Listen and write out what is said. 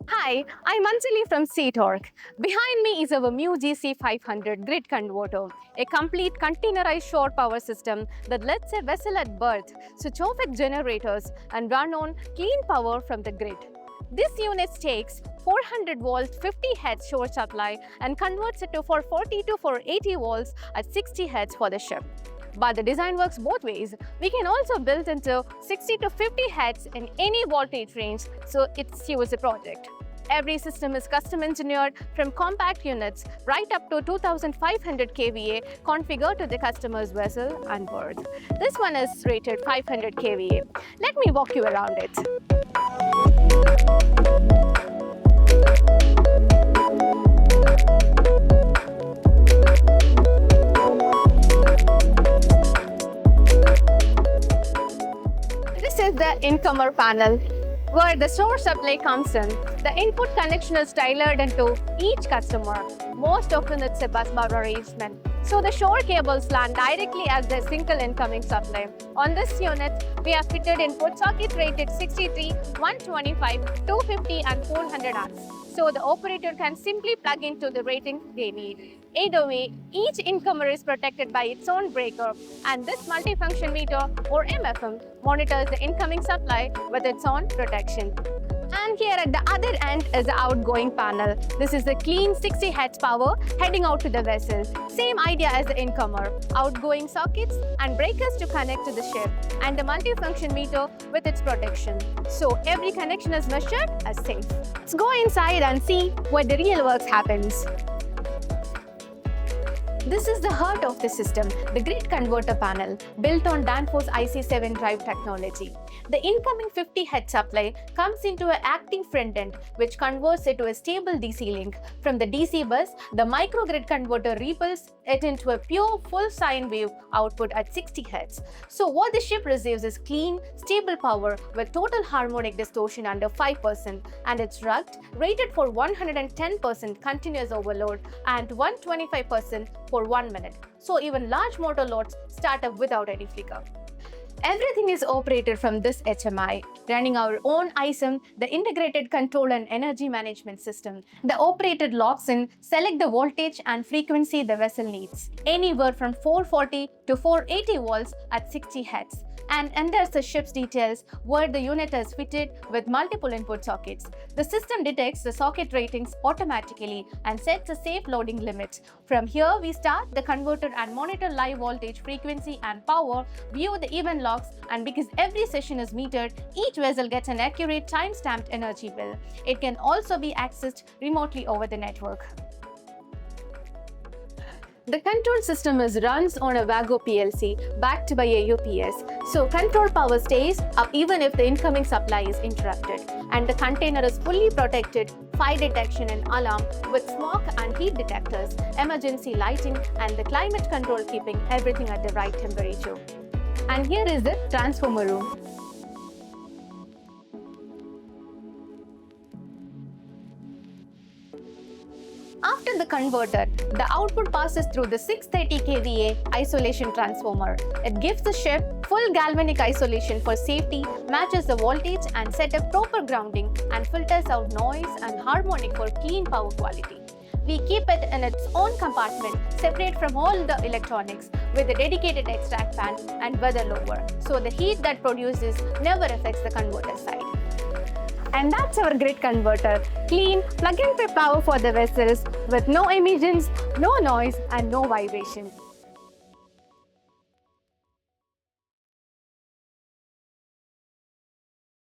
Hi, I'm Anjali from C-TORQ. Behind me is our new GC500 grid converter, a complete containerized shore power system that lets a vessel at berth switch off its generators and run on clean power from the grid. This unit takes 400 volt 50 Hz shore supply and converts it to 440 to 480 volts at 60 Hz for the ship. But the design works both ways. We can also build into 60 to 50 Hz in any voltage range, so it suits a project. Every system is custom engineered from compact units right up to 2500 kVA configured to the customer's vessel and berth. This one is rated 500 kVA. Let me walk you around it. This is the incomer panel, where the shore supply comes in. The input connection is tailored into each customer. Most often it's a busbar arrangement. So the shore cables land directly as the single incoming supply. On this unit, we have fitted input socket rated 63, 125, 250 and 400 amps. So the operator can simply plug into the rating they need. Either way, each incomer is protected by its own breaker, and this multifunction meter or MFM monitors the incoming supply with its own protection. And here at the other end is the outgoing panel. This is the clean 60 Hz power heading out to the vessel. Same idea as the incomer. Outgoing sockets and breakers to connect to the ship, and the multifunction meter with its protection. So every connection is measured as safe. Let's go inside and see where the real work happens. This is the heart of the system, the grid converter panel, built on Danfoss ICEM drive technology. The incoming 50 Hz supply comes into an active front end, which converts it to a stable DC link. From the DC bus, the microgrid converter repulses it into a pure full sine wave output at 60 Hz. So what the ship receives is clean, stable power with total harmonic distortion under 5%, and it's rugged, rated for 110% continuous overload and 125% for 1 minute. So even large motor loads start up without any flicker. Everything is operated from this HMI, running our own ICEM, the Integrated Control and Energy Management System. The operator logs in, select the voltage and frequency the vessel needs, anywhere from 440 to 480 volts at 60 Hz, and enters the ship's details where the unit is fitted with multiple input sockets. The system detects the socket ratings automatically and sets a safe loading limit. From here, we start the converter and monitor live voltage, frequency and power, view the event logs, and because every session is metered, each vessel gets an accurate time-stamped energy bill. It can also be accessed remotely over the network. The control system runs on a Vago PLC backed by a UPS, so control power stays up even if the incoming supply is interrupted. And the container is fully protected, fire detection and alarm with smoke and heat detectors, emergency lighting and the climate control keeping everything at the right temperature. And here is the transformer room. After the converter, the output passes through the 630 kVA isolation transformer. It gives the ship full galvanic isolation for safety, matches the voltage and set up proper grounding, and filters out noise and harmonic for clean power quality. We keep it in its own compartment, separate from all the electronics, with a dedicated extract fan and weather lower, so the heat that produces never affects the converter side. And that's our grid converter. Clean, plug-and-play power for the vessels with no emissions, no noise and no vibration.